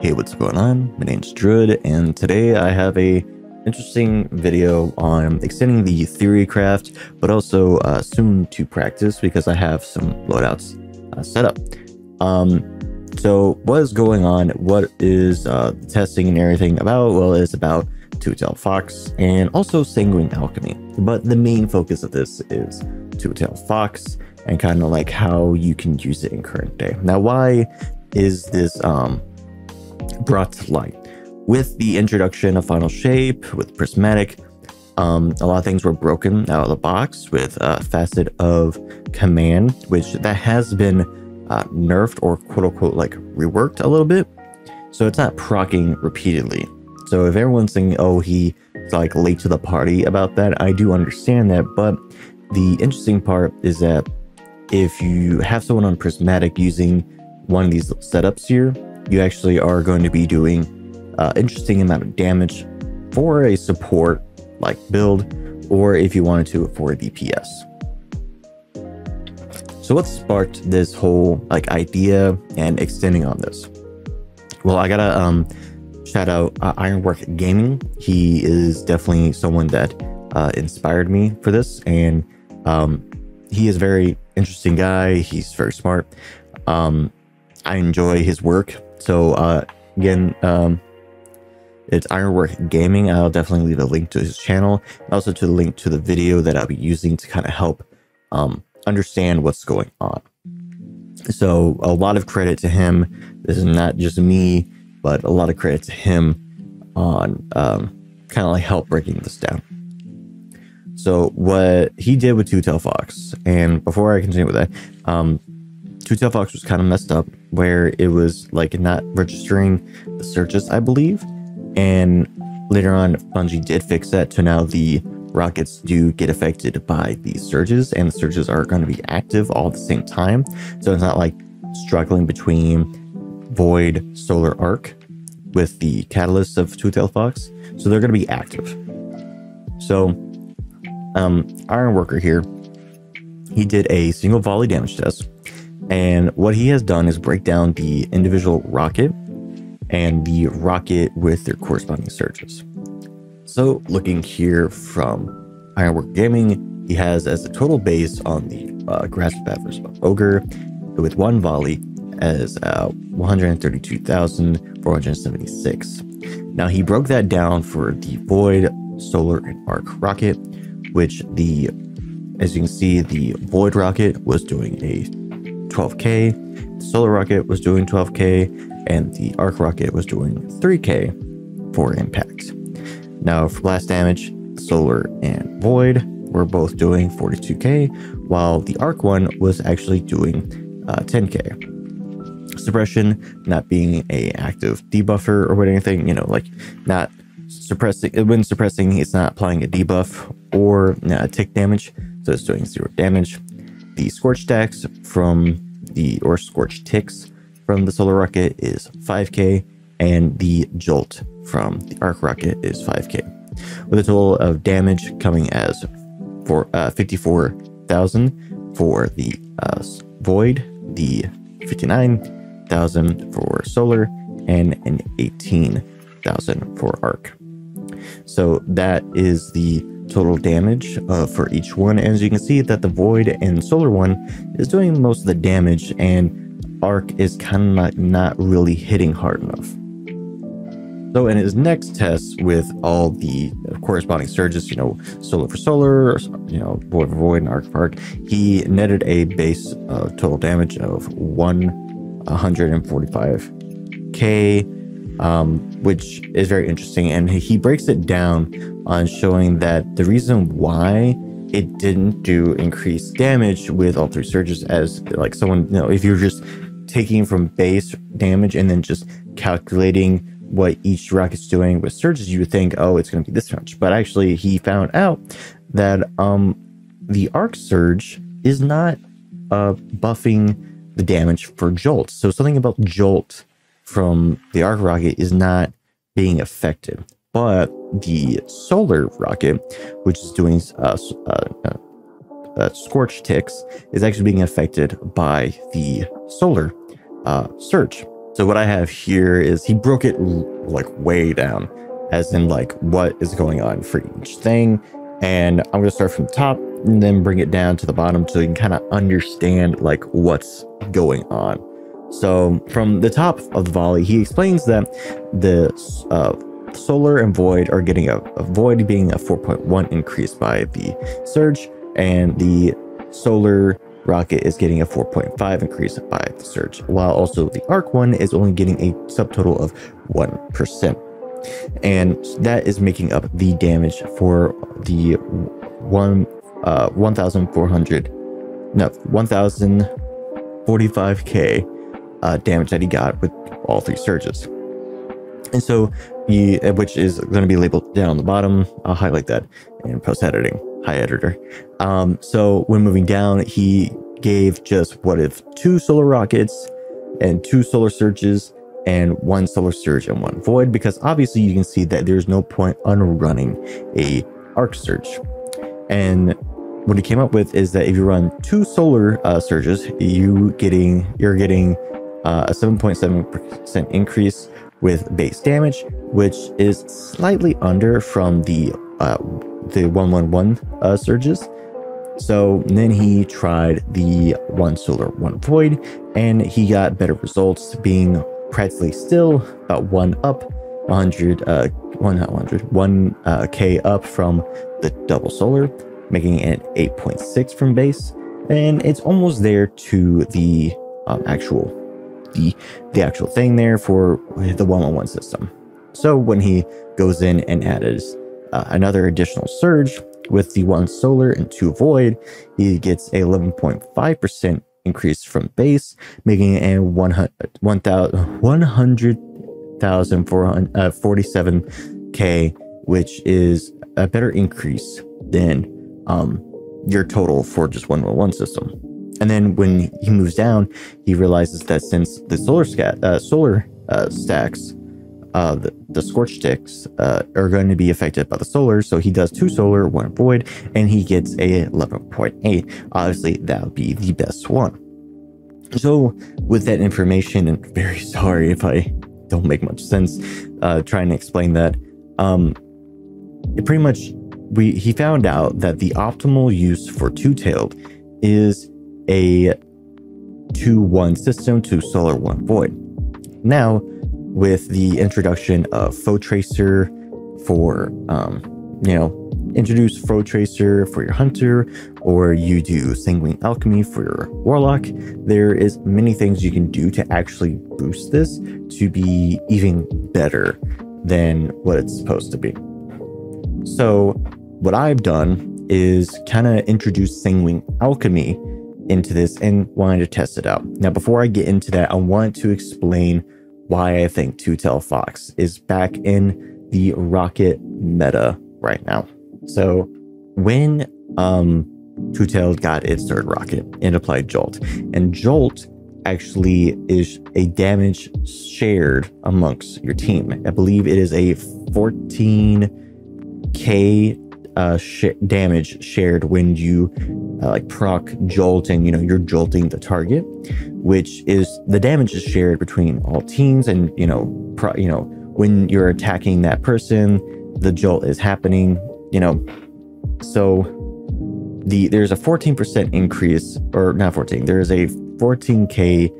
Hey, what's going on? My name's Druid, and today I have a interesting video on extending the theory craft, but also soon to practice because I have some loadouts set up. So what is going on? What is testing and everything about? Well, it's about Two-Tailed Fox and also Sanguine Alchemy. But the main focus of this is Two-Tailed Fox and kind of like how you can use it in current day. Now, why is this brought to light? With the introduction of Final Shape, with Prismatic, a lot of things were broken out of the box with Facet of Command, which that has been nerfed or quote-unquote like reworked a little bit, so it's not proccing repeatedly. So if everyone's saying, oh, he's like late to the party about that, I do understand that, but the interesting part is that if you have someone on Prismatic using one of these setups here, you actually are going to be doing interesting amount of damage for a support like build, or if you wanted to for a DPS. So what sparked this whole like idea and extending on this? Well, I gotta shout out Ironwork Gaming. He is definitely someone that inspired me for this, and he is a very interesting guy. He's very smart. I enjoy his work. So again, it's Ironwork Gaming. I'll definitely leave a link to his channel, and also to the link to the video that I'll be using to kind of help understand what's going on. So a lot of credit to him. This is not just me, but a lot of credit to him on kind of like help breaking this down. So what he did with Two-Tailed Fox, and before I continue with that, Two-Tailed Fox was kind of messed up where it was like not registering the searches, I believe. And later on, Bungie did fix that to now the rockets do get affected by these surges, and the surges are going to be active all at the same time. So it's not like struggling between Void, Solar, Arc with the catalyst of Two-Tailed Fox. So they're going to be active. So Ironworker here, he did a single volley damage test. And what he has done is break down the individual rocket and the rocket with their corresponding surges. So looking here from Ironwork Gaming, he has as a total base on the Grasp of Avarice Ogre with one volley as 132,476. Now he broke that down for the Void, Solar, and Arc rocket, which as you can see, the Void rocket was doing a 12k, the Solar rocket was doing 12k, and the Arc rocket was doing 3k for impact. Now for blast damage, Solar and Void were both doing 42k, while the Arc one was actually doing 10k. Suppression not being a active debuffer or anything, you know, like not suppressing, when suppressing, it's not applying a debuff or a tick damage, so it's doing 0 damage. The Scorch stacks from or Scorch ticks from the Solar rocket is 5k, and the Jolt from the Arc rocket is 5k, with a total of damage coming as for 54,000 for the Void, the 59,000 for Solar, and an 18,000 for Arc. So that is the total damage for each one. As you can see that the Void and Solar one is doing most of the damage, and Arc is kind of not really hitting hard enough. So in his next test with all the corresponding surges, you know, Solar for Solar, you know, Void for Void, and Arc for Arc, he netted a base total damage of 145k, which is very interesting. And he breaks it down on showing that the reason why it didn't do increased damage with all three surges, as like someone, you know, if you're just taking from base damage and then just calculating what each rocket's doing with surges, you would think, oh, it's going to be this much. But actually he found out that the Arc surge is not buffing the damage for Jolt. So something about Jolt from the Arc rocket is not being affected, but the Solar rocket, which is doing Scorch ticks, is actually being affected by the Solar surge. So what I have here is he broke it like way down, as in like what is going on for each thing. And I'm going to start from the top and then bring it down to the bottom so you can kind of understand like what's going on. So from the top of the volley, he explains that the solar and void are getting a void being a 4.1 increase by the surge, and the solar rocket is getting a 4.5 increase by the surge, while also the arc one is only getting a subtotal of 1%. And that is making up the damage for the 1045k damage that he got with all 3 surges. And so which is going to be labeled down on the bottom. I'll highlight that in post editing. Hi, editor. So when moving down, he gave just what if 2 solar rockets and 2 solar surges and 1 solar surge and 1 void, because obviously you can see that there's no point on running a arc surge. And what he came up with is that if you run 2 solar surges, you're getting a 7.7% increase with base damage, which is slightly under from the 111 surges. So then he tried the 1 solar 1 void, and he got better results, being practically still about 1k up from the double solar, making it 8.6 from base, and it's almost there to the actual thing there for the 111 system. So when he goes in and added another additional surge with the 1 solar and 2 void, he gets a 11.5% increase from base, making it a 100,447k, which is a better increase than your total for just 111 system. And then when he moves down, he realizes that since the solar stacks, the scorch sticks are going to be affected by the solar, so he does 2 solar 1 void, and he gets a 11.8. Obviously that would be the best one. So with that information, and very sorry if I don't make much sense trying to explain that, it pretty much he found out that the optimal use for two-tailed is a 2-1 system to solar 1 void. Now, with the introduction of Foe Tracer for, introduce Foe Tracer for your hunter, or you do Sanguine Alchemy for your warlock, there is many things you can do to actually boost this to be even better than what it's supposed to be. So what I've done is kind of introduce Sanguine Alchemy into this and wanted to test it out. Now, before I get into that, I want to explain why I think Two-Tailed Fox is back in the rocket meta right now. So when Two-Tailed got its 3rd rocket, it applied Jolt, and Jolt actually is a damage shared amongst your team. I believe it is a 14k damage shared when you proc Jolt, and you're jolting the target, which is the damage is shared between all teams. And when you're attacking that person, the jolt is happening. So there's a 14% increase, or not 14, there's a 14k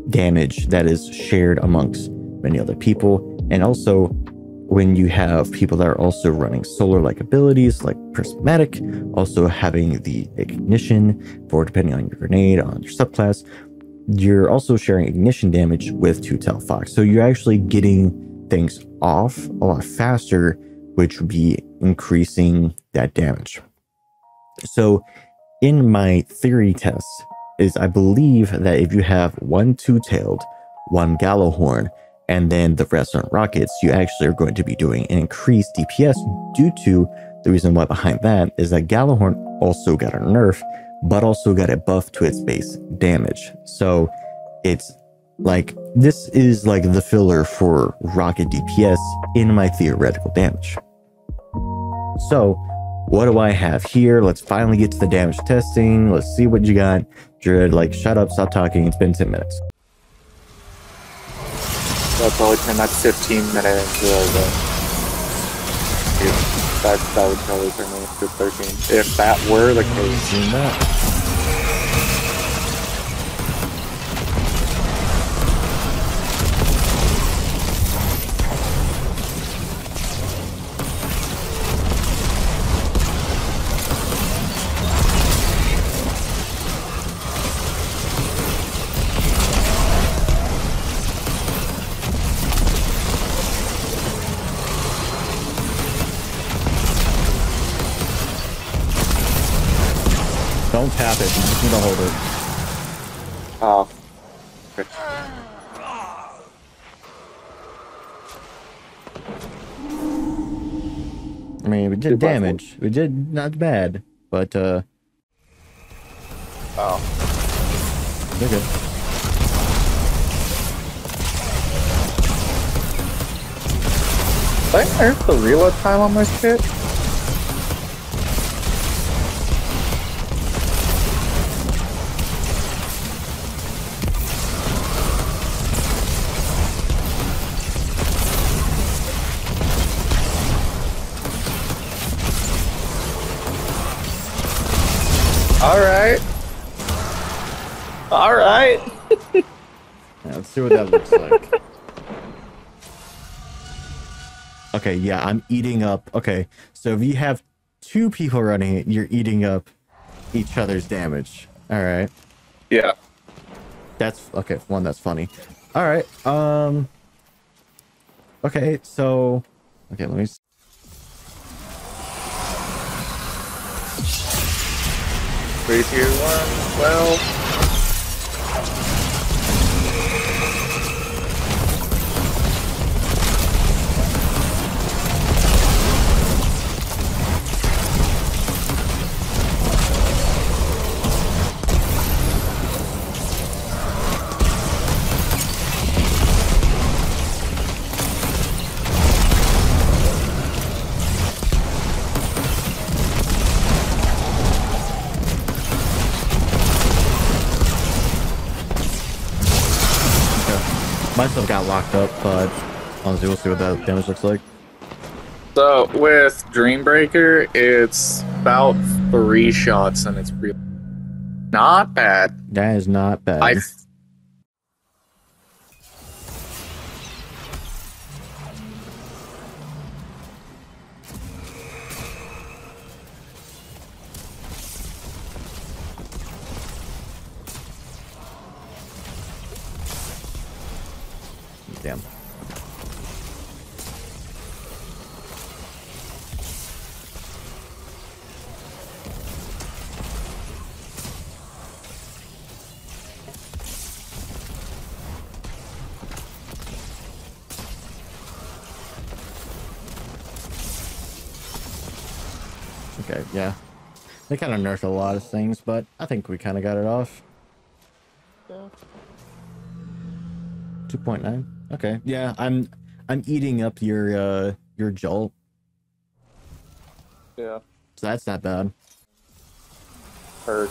damage that is shared amongst many other people. And also when you have people that are also running solar-like abilities like Prismatic, also having the ignition for depending on your grenade, on your subclass, you're also sharing ignition damage with Two-Tailed Fox. So you're actually getting things off a lot faster, which would be increasing that damage. So in my theory test is I believe that if you have 1 Two-Tailed, 1 Gjallhorn, and then the rest on rockets, you actually are going to be doing an increased DPS, due to the reason why behind that is that Gjallhorn also got a nerf, but also got a buff to its base damage. So it's like, this is like the filler for rocket DPS in my theoretical damage. So what do I have here? Let's finally get to the damage testing. Let's see what you got. Jared, shut up, stop talking. It's been 10 minutes. That's all turn. That's 15 minutes into the. That would probably turn me to 13. If that were the case. Doing that. Don't tap it, you just need to hold it. Oh. Okay. I mean, we did damage. We did not bad, but Oh. they're good. Did I nerf the reload time on this kit? Alright. Alright. Yeah, let's see what that looks like. Okay, yeah, I'm eating up. Okay, so if you have two people running it, you're eating up each other's damage. Alright. Yeah. That's okay, one, that's funny. Alright, okay, so okay, let me 3, 2, 1, 12. Mine still got locked up, but honestly, we'll see what that damage looks like. So with Dreambreaker, it's about 3 shots, and it's really not bad. That is not bad. Damn. Okay, yeah. They kind of nerfed a lot of things, but I think we kind of got it off. Yeah. 2.9. Okay, yeah, I'm eating up your jolt. Yeah. So that's not bad. Hurt.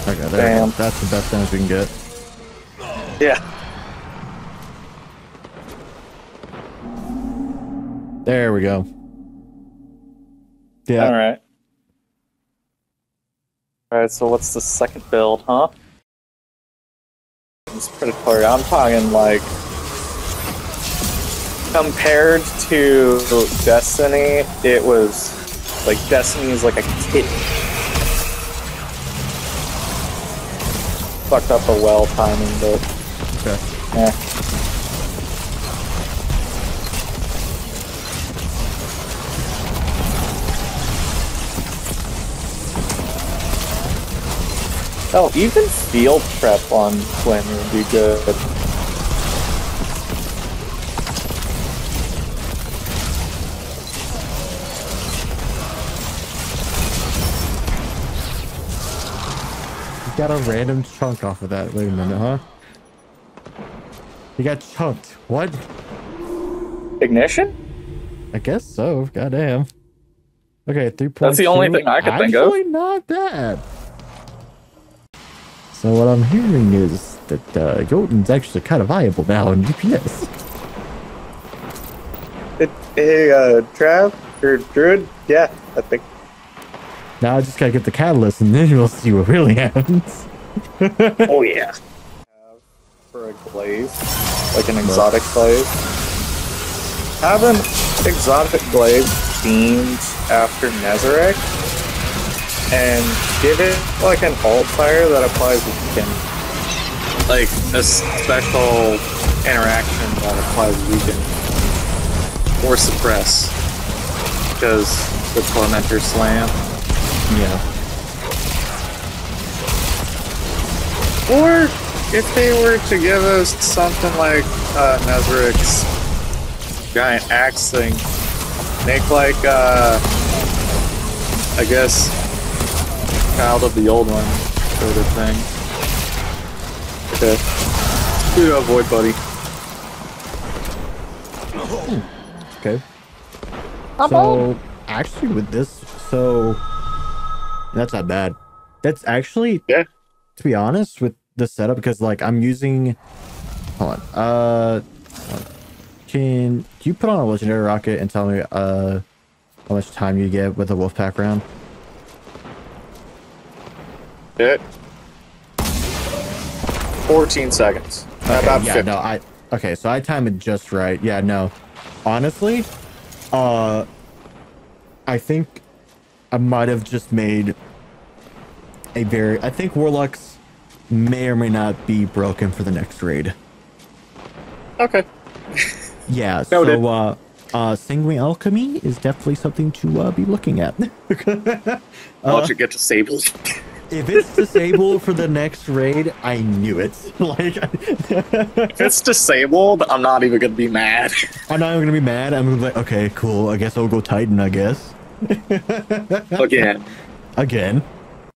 Okay, there. That's the best damage we can get. Yeah. There we go. Yeah. Alright. Alright, so what's the second build, huh? It's predatory. I'm talking like compared to Destiny, it was like Destiny is like a kid. Fucked up the well timing, but Okay. yeah. Oh, even field prep on Flynn would be good. You got a random chunk off of that. Wait a minute, huh? You got chunked. What? Ignition? I guess so. Goddamn. Okay, 3.2. That's the only thing I could think of. Actually, not bad. So what I'm hearing is that Jotunn's actually kind of viable now in DPS. Hey, Trav, or Druid? Yeah, I think. Now I just gotta get the catalyst and then we'll see what really happens. Oh, yeah. For a glaive, like an exotic glaive. Have an exotic glaive themed after Nezarec, and give it like an alt fire that applies weaken. Like a special interaction that applies weaken. Or suppress. Because the Tormentor Slam. Yeah. Or if they were to give us something like Nezarec's giant axe thing, make like I guess Child of the Old One sort of thing. Okay. Do avoid, buddy. Okay. So actually with this, so that's not bad. That's actually, Yeah. to be honest with the setup, because like I'm using, hold on, can you put on a legendary rocket and tell me how much time you get with a Wolfpack round? Yeah. 14 seconds. Okay, About yeah, 50. no, okay, so I timed it just right. Yeah, no, honestly, I think I might have just made a very, I think Warlocks may or may not be broken for the next raid. Okay. Yeah, Noted. so Sanguine Alchemy is definitely something to be looking at. Watch it get disabled. If it's disabled for the next raid, I knew it. Like, If it's disabled, I'm not even gonna be mad. I'm not even gonna be mad. I'm gonna be like, okay, cool. I guess I'll go Titan. I guess. Again. Again.